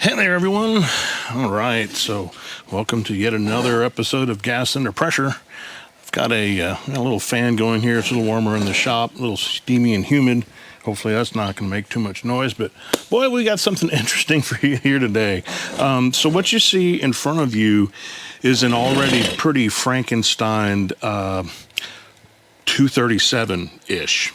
Hey there, everyone. All right, so welcome to yet another episode of Gas Under Pressure. I've got a little fan going here. It's a little warmer in the shop, a little steamy and humid. Hopefully that's not going to make too much noise, but boy, we got something interesting for you here today. So what you see in front of you is an already pretty Frankenstein 237-ish.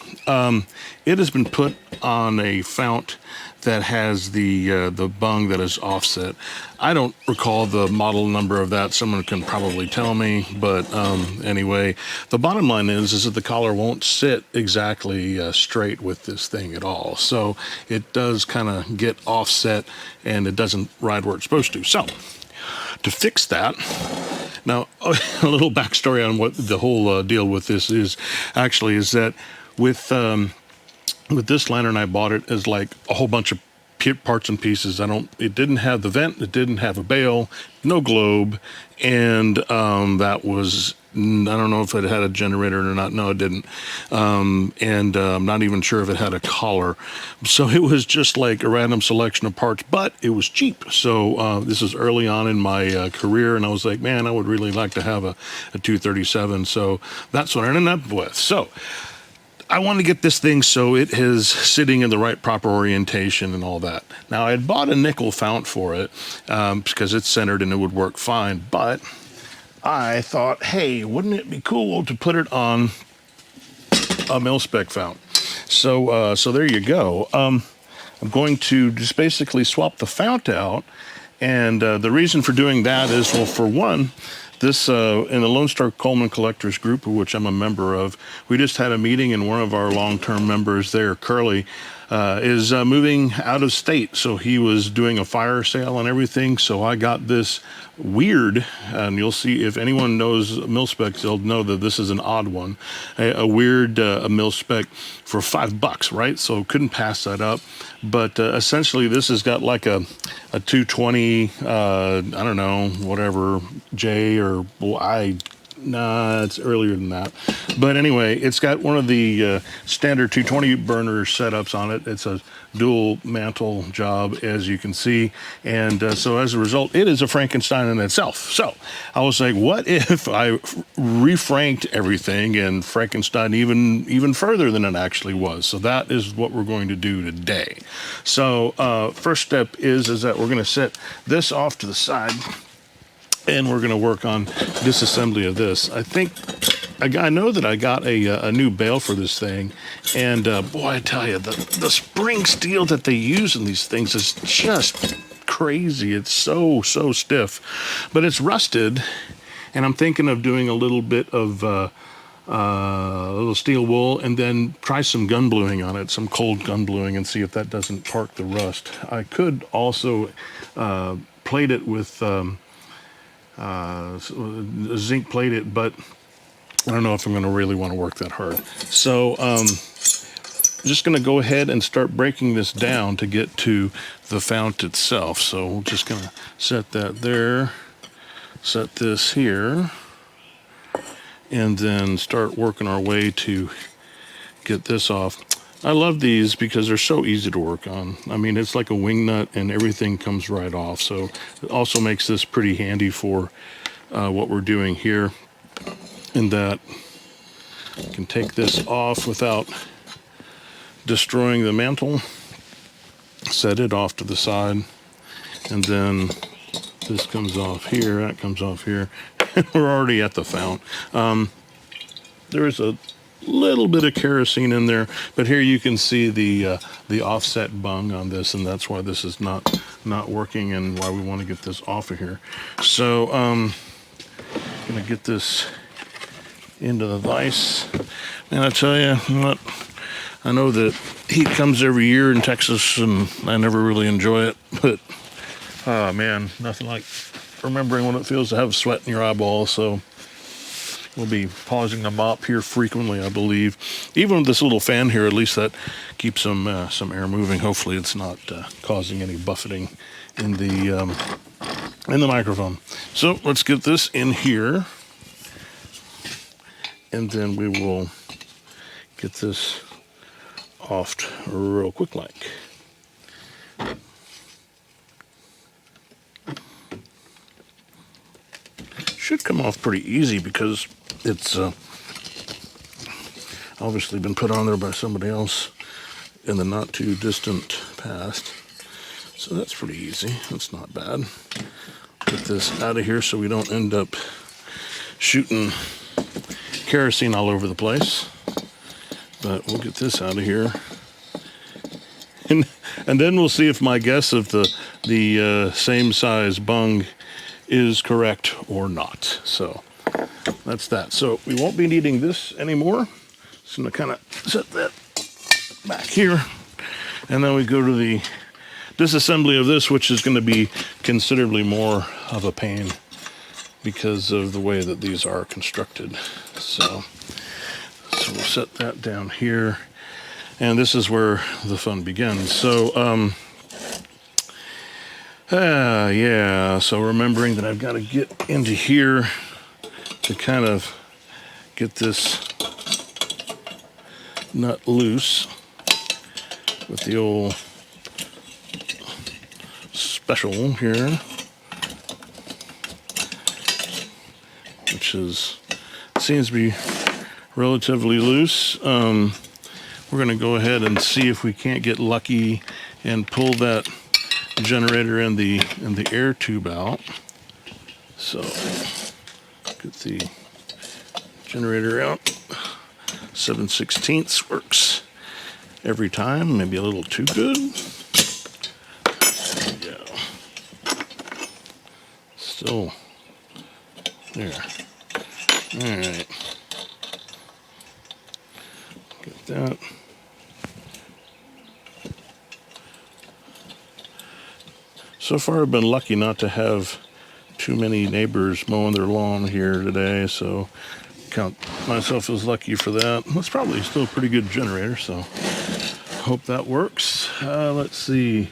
It has been put on a fount that has the bung that is offset. I don't recall the model number of that. Someone can probably tell me, but anyway, the bottom line is that the collar won't sit exactly straight with this thing at all. So it does kind of get offset, and it doesn't ride where it's supposed to. So to fix that, now a little backstory on what the whole deal with this is that with this lantern, I bought it as like a whole bunch of parts and pieces. It didn't have the vent, it didn't have a bail, no globe, and that was, I don't know if it had a generator or not. No, it didn't. And I'm not even sure if it had a collar. So it was just like a random selection of parts, but it was cheap. So this is early on in my career, and I was like, man, I would really like to have a 237. So that's what I ended up with. So I want to get this thing so it is sitting in the right proper orientation and all that. Now, I had bought a nickel fount for it because it's centered and it would work fine. But I thought, hey, wouldn't it be cool to put it on a Milspec fount? So there you go. I'm going to just basically swap the fount out. And the reason for doing that is, well, for one, this, in the Lone Star Coleman Collectors Group, of which I'm a member of, we just had a meeting, and one of our long-term members there, Curly, is moving out of state. So he was doing a fire sale and everything. So I got this weird, and you'll see if anyone knows Milspec, they'll know that this is an odd one, a weird a Milspec for $5, right? So couldn't pass that up. But essentially, this has got like a 220, I don't know, whatever, J or nah, it's earlier than that. But anyway, it's got one of the standard 220 burner setups on it. It's a dual mantle job, as you can see. And so as a result, it is a Frankenstein in itself. So I was like, what if I refranked everything and Frankenstein even further than it actually was? So that is what we're going to do today. So first step is that we're going to set this off to the side, and we're going to work on disassembly of this. I know that I got a new bail for this thing, and boy, I tell you, the spring steel that they use in these things is just crazy. It's so stiff, but it's rusted, and I'm thinking of doing a little bit of a little steel wool, and then try some gun bluing on it, some cold gun bluing, and see if that doesn't park the rust. I could also plate it with zinc plate it, but I don't know if I'm going to really want to work that hard. So I'm just going to go ahead and start breaking this down to get to the fount itself. So we're just going to set that there, set this here, and then start working our way to get this off. I love these because they're so easy to work on. I mean, it's like a wing nut and everything comes right off. So it also makes this pretty handy for what we're doing here, in that you can take this off without destroying the mantle, set it off to the side, and then this comes off here, that comes off here. We're already at the fount. There is a little bit of kerosene in there, but here you can see the offset bung on this, and that's why this is not working and why we want to get this off of here. So I'm gonna get this into the vise, and I tell you what, I know that heat comes every year in Texas, and I never really enjoy it, but oh man, nothing like remembering what it feels to have sweat in your eyeballs. So we'll be pausing the mop here frequently, I believe. Even with this little fan here, at least that keeps some air moving. Hopefully it's not causing any buffeting in the microphone. So let's get this in here, and then we will get this off real quick like. should come off pretty easy because it's obviously been put on there by somebody else in the not too distant past. So that's pretty easy. That's not bad. Get this out of here so we don't end up shooting kerosene all over the place. But we'll get this out of here. And then we'll see if my guess of the same size bung is correct or not. So that's that. So we won't be needing this anymore. Just going to kind of set that back here. And then we go to the disassembly of this, which is going to be considerably more of a pain because of the way that these are constructed. So we'll set that down here. And this is where the fun begins. So, yeah, so remembering that I've got to get into here to kind of get this nut loose with the old special here, which seems to be relatively loose. We're going to go ahead and see if we can't get lucky and pull that generator and the air tube out. So get the generator out. 7/16 works every time, maybe a little too good. There we go. Still there. All right. Get that. So far, I've been lucky not to have too many neighbors mowing their lawn here today, so count myself as lucky for that. That's probably still a pretty good generator, so hope that works. Let's see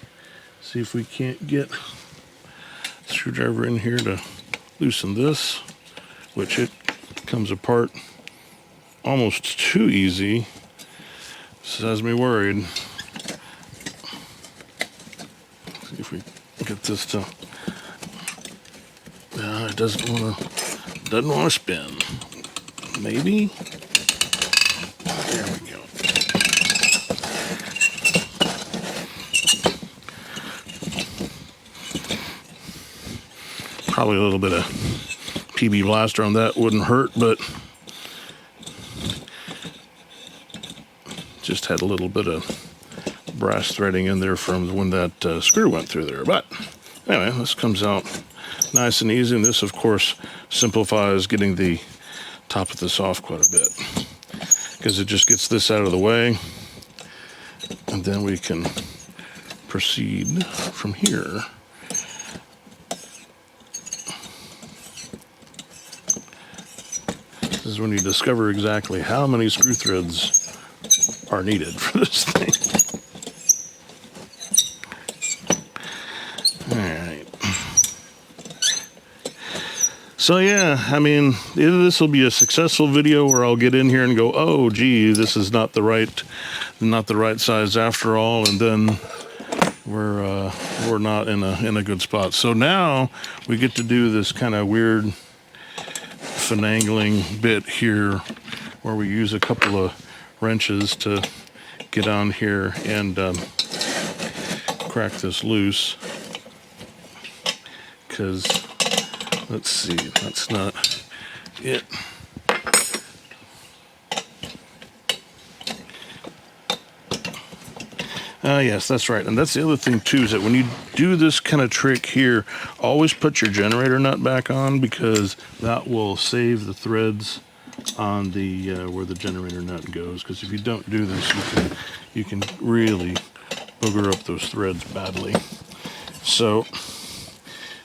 if we can't get a screwdriver in here to loosen this, which it comes apart almost too easy. This has me worried. See if we get this to. It doesn't want to spin. Maybe. There we go. Probably a little bit of PB Blaster on that wouldn't hurt, but just had a little bit of brass threading in there from when that screw went through there. But anyway, this comes out nice and easy, and this of course simplifies getting the top of this off quite a bit because it just gets this out of the way, and then we can proceed from here. This is when you discover exactly how many screw threads are needed for this thing. All right. So yeah, I mean, either this will be a successful video where I'll get in here and go, oh gee, this is not the right size after all, and then we're not in a good spot. So now we get to do this kind of weird finagling bit here where we use a couple of wrenches to get on here and crack this loose, because let's see, that's not it. Yes, that's right. And that's the other thing too, is that when you do this kind of trick here, always put your generator nut back on, because that will save the threads on the where the generator nut goes. Because if you don't do this, you can really booger up those threads badly. So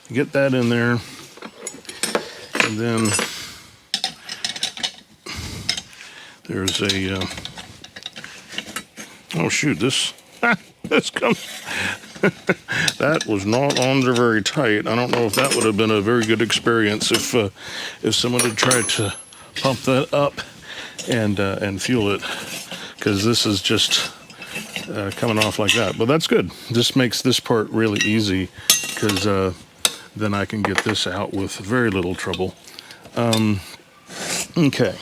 get that in there, and then there's a oh shoot, this comes that was not on there very tight. I don't know if that would have been a very good experience if someone had tried to pump that up and fuel it, because this is just coming off like that. But that's good. This makes this part really easy, because then I can get this out with very little trouble. Okay,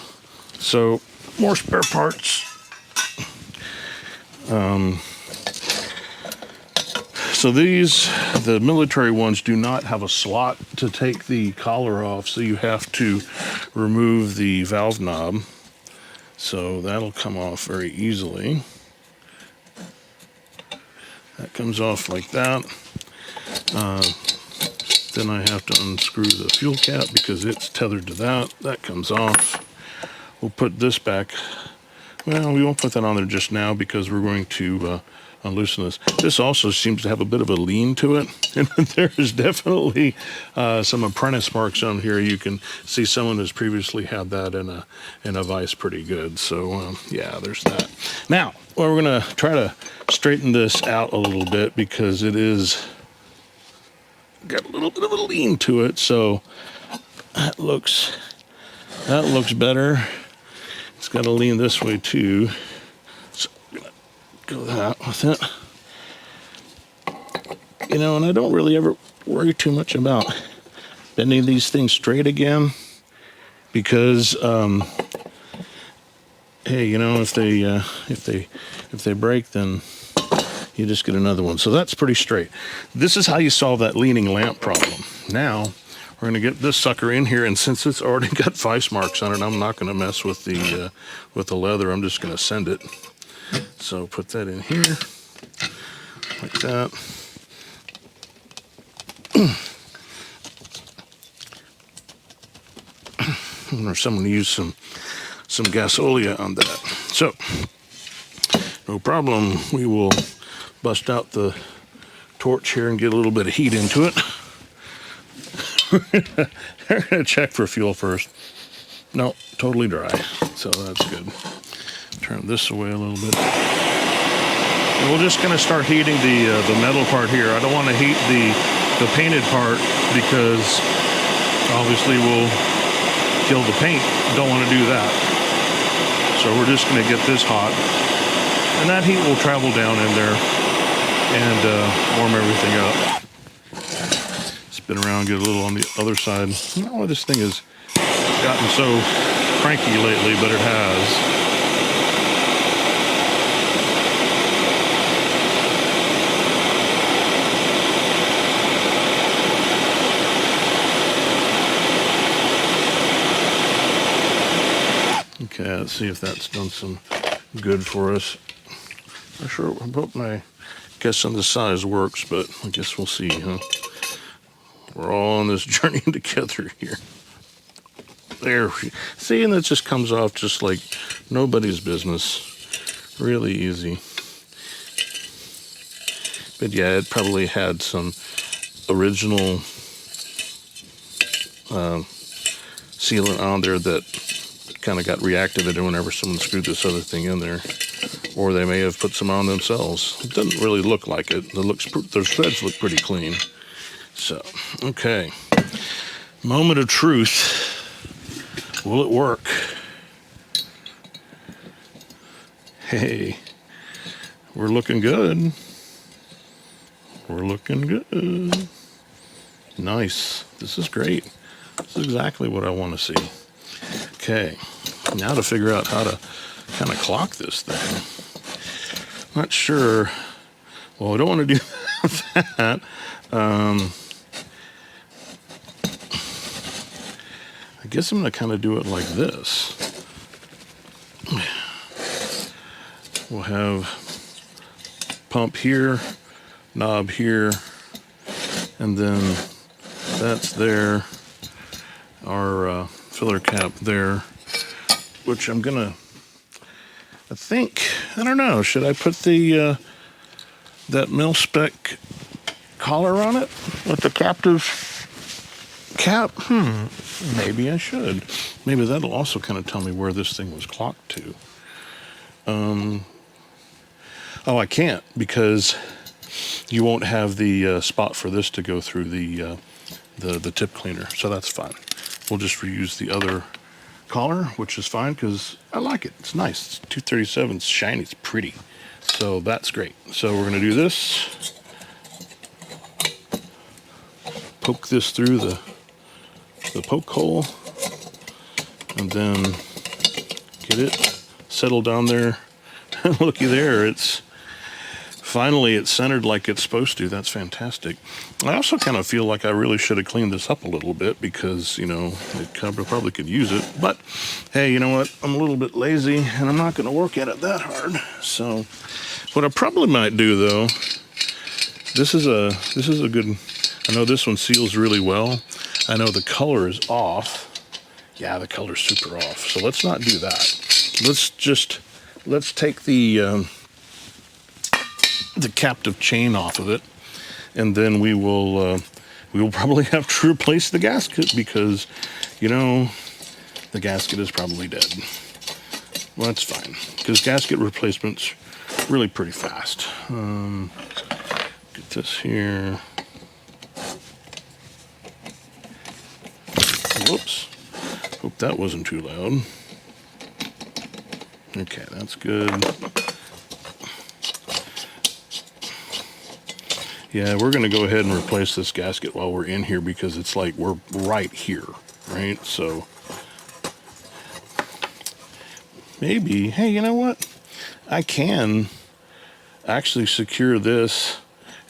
so more spare parts. So these, the military ones, do not have a slot to take the collar off, so you have to remove the valve knob. So that'll come off very easily. That comes off like that. Then I have to unscrew the fuel cap because it's tethered to that. That comes off. We'll put this back. Well, we won't put that on there just now because we're going to unloosen this. This also seems to have a bit of a lean to it. And there's definitely some apprentice marks on here. You can see someone who's previously had that in a vise pretty good. So yeah, there's that. Now, well, we're going to try to straighten this out a little bit because it is got a little bit of a lean to it. So that looks better. It's got to lean this way too. So I'm going to go that with it. You know, and I don't really ever worry too much about bending these things straight again because, hey, you know, if they break, then you just get another one. So that's pretty straight. This is how you solve that leaning lamp problem. Now, we're going to get this sucker in here, and since it's already got vice marks on it, I'm not going to mess with the leather. I'm just going to send it. So put that in here, like that. Or someone used some gasolia on that. So, no problem. We will bust out the torch here and get a little bit of heat into it. We're going to check for fuel first. No, totally dry. So that's good. Turn this away a little bit. And we're just going to start heating the metal part here. I don't want to heat the painted part because obviously we'll kill the paint. Don't want to do that. So we're just going to get this hot. And that heat will travel down in there and warm everything up. Spin around, get a little on the other side. I don't know why this thing has gotten so cranky lately, but it has. Okay, let's see if that's done some good for us. Not sure. I hope my guess on the size works, but I guess we'll see, huh? We're all on this journey together here. There. See, and that just comes off just like nobody's business. Really easy. But yeah, it probably had some original sealant on there that kind of got reactivated whenever someone screwed this other thing in there. Or they may have put some on themselves. It doesn't really look like it. Their threads look pretty clean. So, okay. Moment of truth. Will it work? Hey, we're looking good. We're looking good. Nice. This is great. This is exactly what I want to see. Okay, now to figure out how to kind of clock this thing. Not sure. Well, I don't want to do that. I guess I'm going to kind of do it like this. We'll have pump here, knob here, and then that's there. Our filler cap there, which I'm gonna, I don't know, should I put the that Milspec collar on it with the captive cap? Maybe I should. Maybe that'll also kind of tell me where this thing was clocked to. Oh, I can't because you won't have the spot for this to go through the tip cleaner, so that's fine. We'll just reuse the other collar, which is fine because I like it. It's nice. It's 237. It's shiny. It's pretty. So that's great. So we're going to do this. Poke this through the poke hole. and then get it settled down there. Looky there, it's centered like it's supposed to. That's fantastic. I also kind of feel like I really should have cleaned this up a little bit because, you know, it probably could use it. But hey, you know what? I'm a little bit lazy and I'm not going to work at it that hard. So what I probably might do though, this is a good, I know this one seals really well. I know the color is off. Yeah, the color's super off. So let's not do that. Let's take the captive chain off of it, and then we will probably have to replace the gasket because, you know, the gasket is probably dead. Well, that's fine because gasket replacement's really pretty fast. Get this here. Whoops. Hope that wasn't too loud. Okay, that's good. Yeah, we're going to go ahead and replace this gasket while we're in here because it's like we're right here, right? So maybe, hey, you know what? I can actually secure this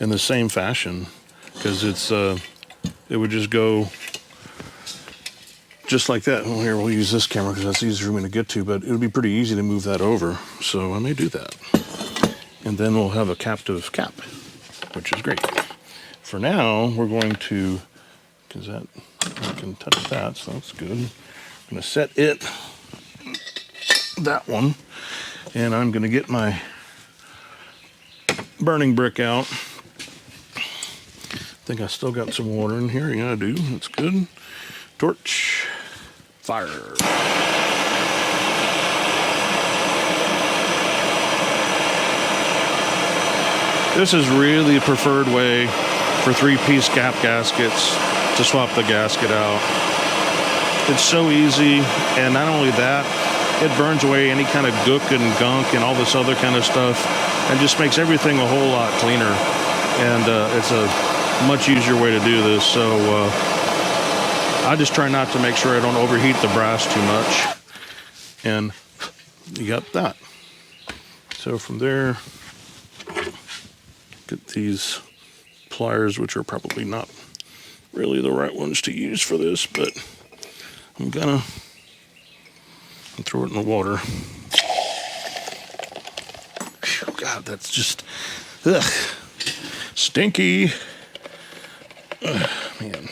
in the same fashion because it would just go just like that. Well, here, we'll use this camera because that's easier for me to get to, but it would be pretty easy to move that over. So I may do that. And then we'll have a captive cap, which is great. For now, we're going to, because I can touch that, so that's good. I'm going to set that one, and I'm going to get my burning brick out. I think I still got some water in here. Yeah, I do. That's good. Torch. Fire. This is really the preferred way for 3-piece cap gaskets to swap the gasket out. It's so easy, and not only that, it burns away any kind of gook and gunk and all this other kind of stuff, and just makes everything a whole lot cleaner. And it's a much easier way to do this. So I just try not to make sure I don't overheat the brass too much. And you got that. So from there, get these pliers, which are probably not really the right ones to use for this, but I'm gonna throw it in the water. Whew, God, that's just, ugh, stinky. Ugh, man.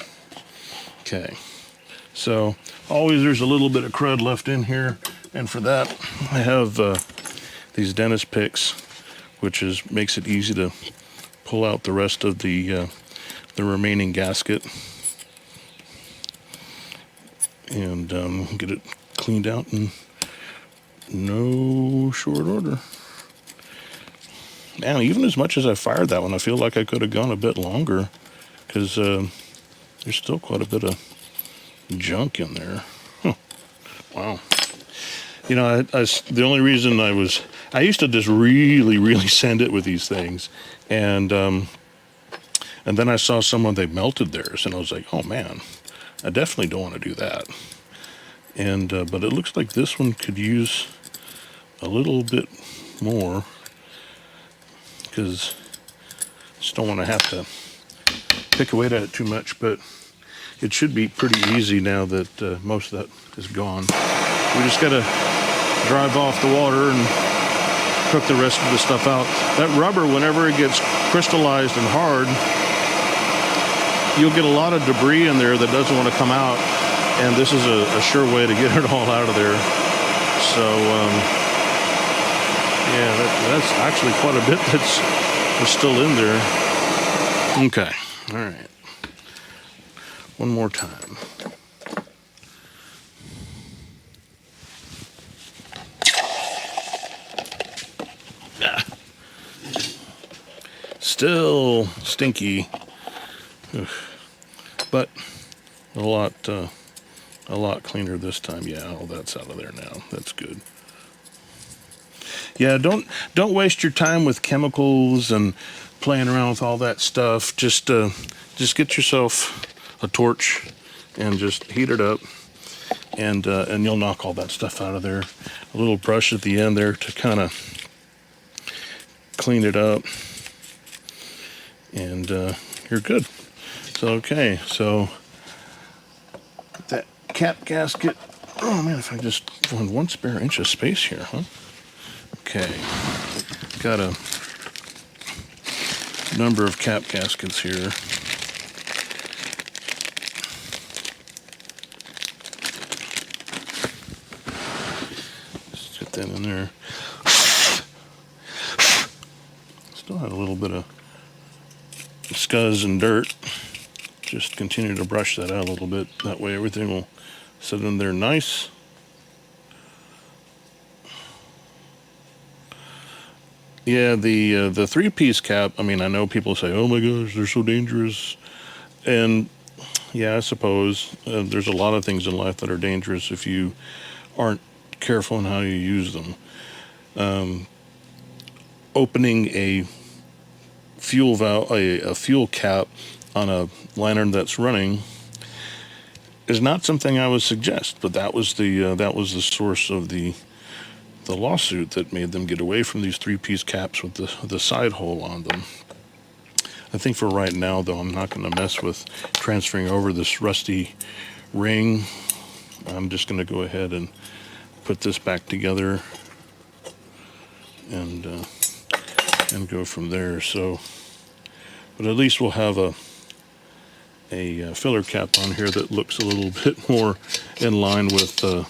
Okay, so always there's a little bit of crud left in here, and for that I have these dentist picks, which makes it easy to pull out the rest of the remaining gasket and get it cleaned out in no short order. Man, even as much as I fired that one, I feel like I could have gone a bit longer because there's still quite a bit of junk in there. Huh. Wow. You know, the only reason I used to just really sand it with these things, and then I saw someone, they melted theirs, and I was like, oh man, I definitely don't want to do that. And but it looks like this one could use a little bit more because I just don't want to have to pick away at it too much, but it should be pretty easy now that most of that is gone. We just got to drive off the water and cook the rest of the stuff out. That rubber, whenever it gets crystallized and hard, you'll get a lot of debris in there that doesn't want to come out, and this is a sure way to get it all out of there. So yeah, that's actually quite a bit that's still in there. Okay, all right. One more time. Ah. Still stinky, but a lot cleaner this time. Yeah, all that's out of there now. That's good. Yeah, don't waste your time with chemicals and playing around with all that stuff. Just get yourself a torch and just heat it up and you'll knock all that stuff out of there. A little brush at the end there to kind of clean it up, and you're good. So okay, so that cap gasket. Oh man, if I just find 1 spare inch of space here, huh? Okay, got a number of cap gaskets here. Just get that in there. Still had a little bit of scuzz and dirt. Just continue to brush that out a little bit. That way everything will sit in there nice. Yeah, the 3-piece cap, I mean, I know people say, oh my gosh, they're so dangerous. And yeah, I suppose there's a lot of things in life that are dangerous if you aren't careful in how you use them. Opening a fuel valve, a fuel cap on a lantern that's running is not something I would suggest, but that was the source of the lawsuit that made them get away from these 3-piece caps with the side hole on them. I think for right now, though, I'm not going to mess with transferring over this rusty ring. I'm just going to go ahead and put this back together and go from there. So, but at least we'll have a filler cap on here that looks a little bit more in line with the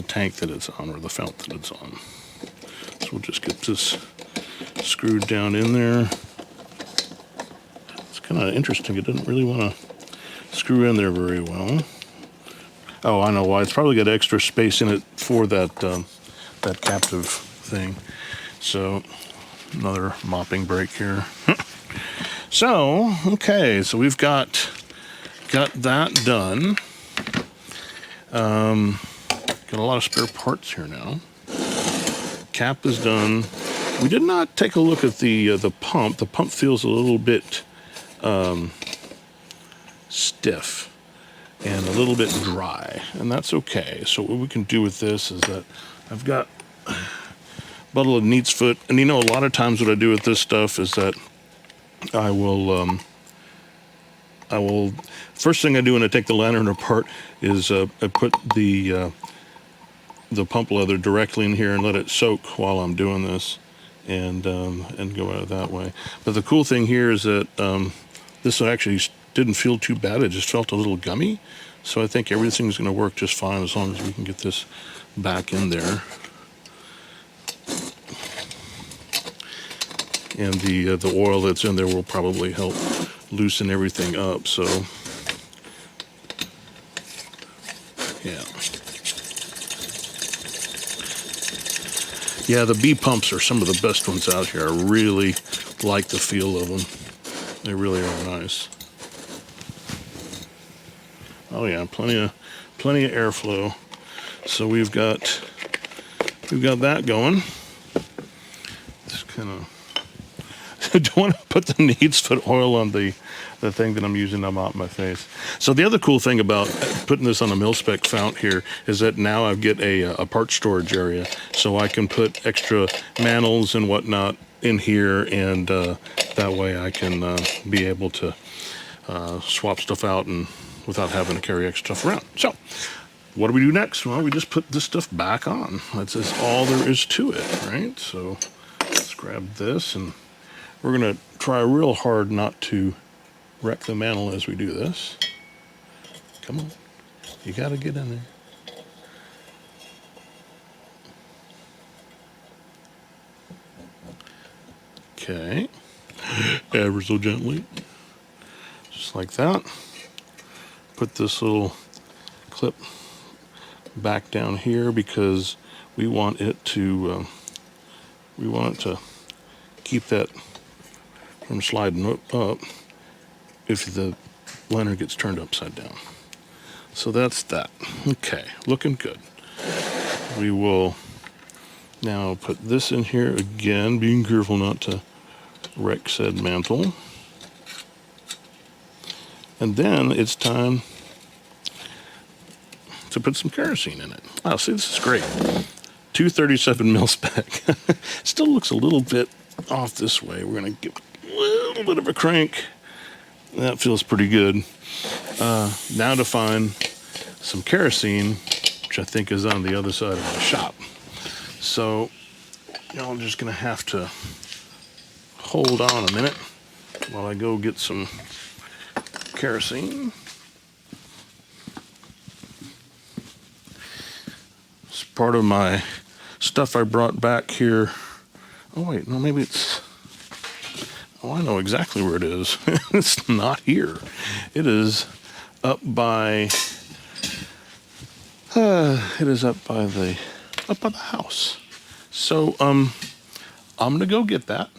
tank that it's on, or the fount that it's on. So we'll just get this screwed down in there. It's kind of interesting. It doesn't really want to screw in there very well. Oh, I know why. It's probably got extra space in it for that that captive thing. So another mopping break here. So okay, so we've got that done. Got a lot of spare parts here now. Cap is done. We did not take a look at the pump. The pump feels a little bit stiff and a little bit dry, and that's okay. So what we can do with this is that I've got a bottle of neat's foot, and you know, a lot of times what I do with this stuff is that I will first thing I do when I take the lantern apart is I put the pump leather directly in here and let it soak while I'm doing this, and go out that way. But the cool thing here is that this actually didn't feel too bad. It just felt a little gummy. So I think everything's going to work just fine as long as we can get this back in there. And the oil that's in there will probably help loosen everything up. So yeah. Yeah, the B pumps are some of the best ones out here. I really like the feel of them. They really are nice. Oh yeah, plenty of airflow. So we've got that going. Just kind of I don't want to put the neat's foot oil on the thing that I'm using to mop my face. So the other cool thing about putting this on a Milspec fount here is that now I get a part storage area, so I can put extra mantles and whatnot in here, and that way I can be able to swap stuff out and without having to carry extra stuff around. So what do we do next? Well, we just put this stuff back on. That's all there is to it, right? So let's grab this, and we're going to try real hard not to wreck the mantle as we do this. Come on. You got to get in there. Okay. Ever so gently. Just like that. Put this little clip back down here because we want it to keep that from sliding up if the lantern gets turned upside down. So that's that. Okay, looking good. We will now put this in here again, being careful not to wreck said mantle. And then it's time to put some kerosene in it. Oh, see, this is great. 237 Milspec. Still looks a little bit off this way. We're going to give it a little bit of a crank. That feels pretty good. Now to find some kerosene, which I think is on the other side of my shop. So, I'm just going to have to hold on a minute while I go get some kerosene. It's part of my stuff I brought back here. Oh wait, no, maybe it's... Oh, I know exactly where it is. It's not here. It is up by... it is up by the house. So, I'm gonna go get that.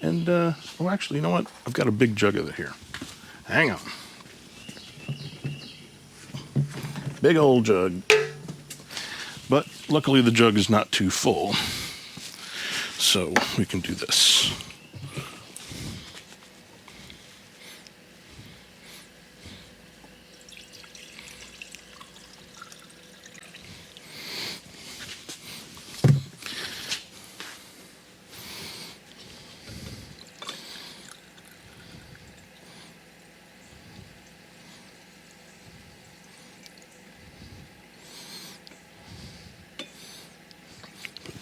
And, oh, actually, you know what? I've got a big jug of it here. Hang on. Big old jug. But luckily the jug is not too full. So we can do this.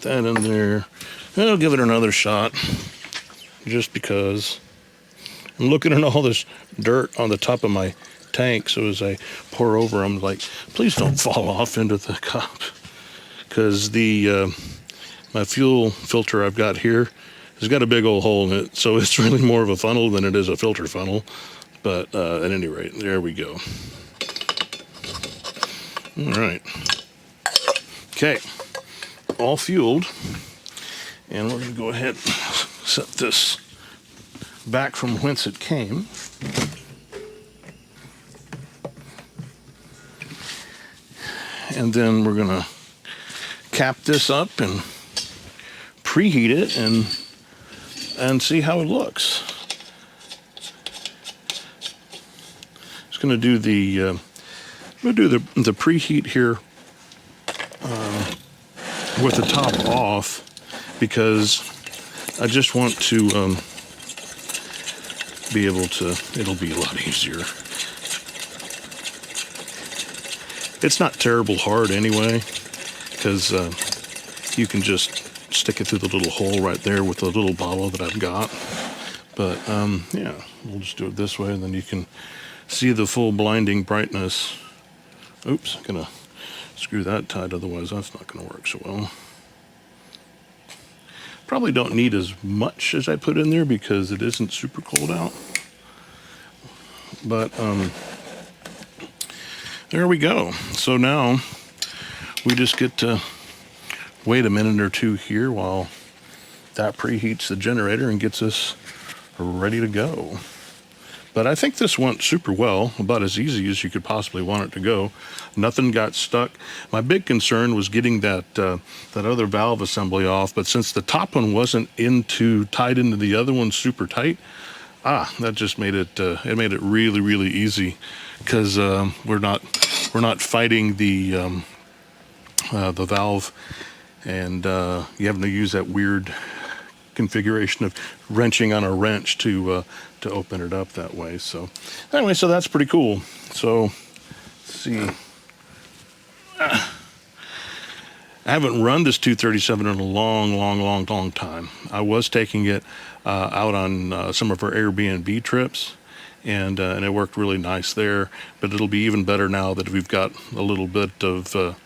That in there. I'll give it another shot just because I'm looking at all this dirt on the top of my tank, so as I pour over, I'm like, please don't fall off into the cup, because the my fuel filter I've got here has got a big old hole in it, so it's really more of a funnel than it is a filter funnel. But at any rate, there we go. All right. Okay. All fueled, and we're going to go ahead and set this back from whence it came. And then we're going to cap this up and preheat it and see how it looks. Just going to do the preheat here with the top off, because I just want to be able to, it'll be a lot easier. It's not terrible hard anyway, because you can just stick it through the little hole right there with the little bottle that I've got. But yeah, we'll just do it this way, and then you can see the full blinding brightness. Oops, I'm gonna screw that tight, otherwise that's not going to work so well. Probably don't need as much as I put in there because it isn't super cold out. But there we go. So now we just get to wait a minute or two here while that preheats the generator and gets us ready to go. But I think this went super well, about as easy as you could possibly want it to go. Nothing got stuck. My big concern was getting that other valve assembly off, but since the top one wasn't tied into the other one super tight, that just made it it made it really, really easy, because we're not fighting the valve, and you having to use that weird configuration of wrenching on a wrench to open it up that way. So anyway, so that's pretty cool. So let's see. I haven't run this 237 in a long time. I was taking it out on some of our Airbnb trips, and it worked really nice there. But it'll be even better now that we've got a little bit of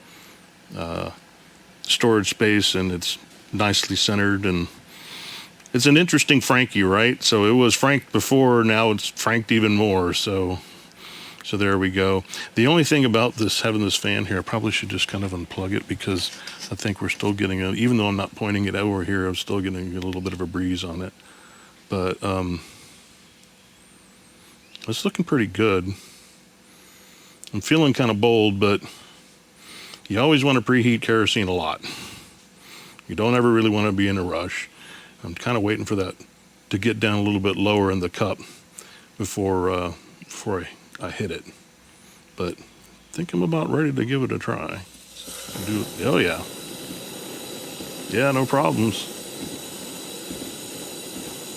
storage space, and it's nicely centered, and it's an interesting Frankie, right? So it was franked before, now it's franked even more. So there we go. The only thing about this, having this fan here, I probably should just kind of unplug it, because I think we're still getting even though I'm not pointing it over here, I'm still getting a little bit of a breeze on it. But it's looking pretty good. I'm feeling kind of bold, but you always want to preheat kerosene a lot. You don't ever really want to be in a rush. I'm kind of waiting for that to get down a little bit lower in the cup before I hit it. But think I'm about ready to give it a try. Oh yeah. Yeah, no problems.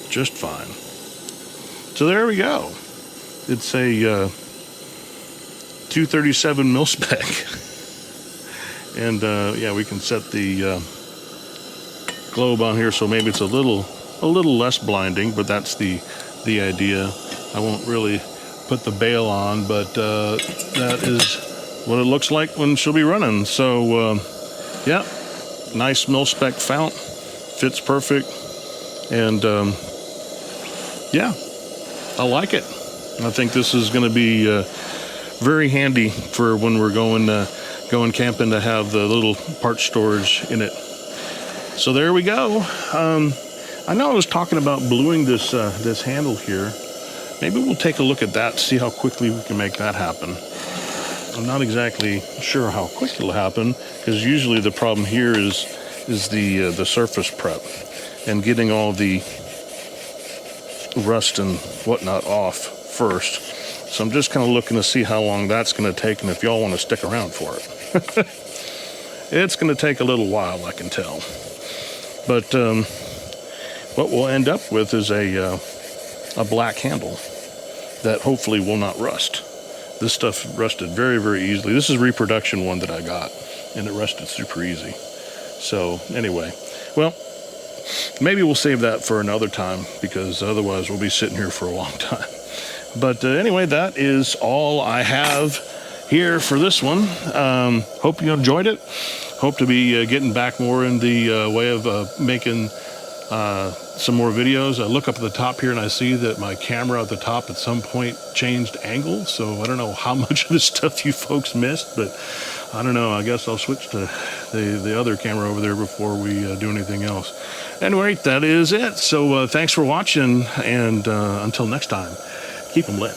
Just fine. So there we go. It's a 237 Milspec. And yeah, we can set the globe on here so maybe it's a little less blinding, but that's the idea. I won't really put the bail on, but that is what it looks like when she'll be running. So yeah, nice Milspec fount, fits perfect, and yeah, I like it. I think this is going to be very handy for when we're going camping, to have the little part storage in it. So there we go. I know I was talking about bluing this handle here. Maybe we'll take a look at that, see how quickly we can make that happen. I'm not exactly sure how quick it'll happen, because usually the problem here is the surface prep and getting all the rust and whatnot off first. So I'm just kind of looking to see how long that's going to take, and if y'all want to stick around for it. It's going to take a little while, I can tell. But what we'll end up with is a black handle that hopefully will not rust. This stuff rusted very, very easily. This is a reproduction one that I got, and it rusted super easy. So anyway, well, maybe we'll save that for another time, because otherwise we'll be sitting here for a long time. But anyway, that is all I have here for this one. Hope you enjoyed it. Hope to be getting back more in the way of making some more videos. I look up at the top here and I see that my camera at the top at some point changed angle. So I don't know how much of this stuff you folks missed, but I don't know. I guess I'll switch to the other camera over there before we do anything else. Anyway, that is it. So thanks for watching, and until next time, keep them lit.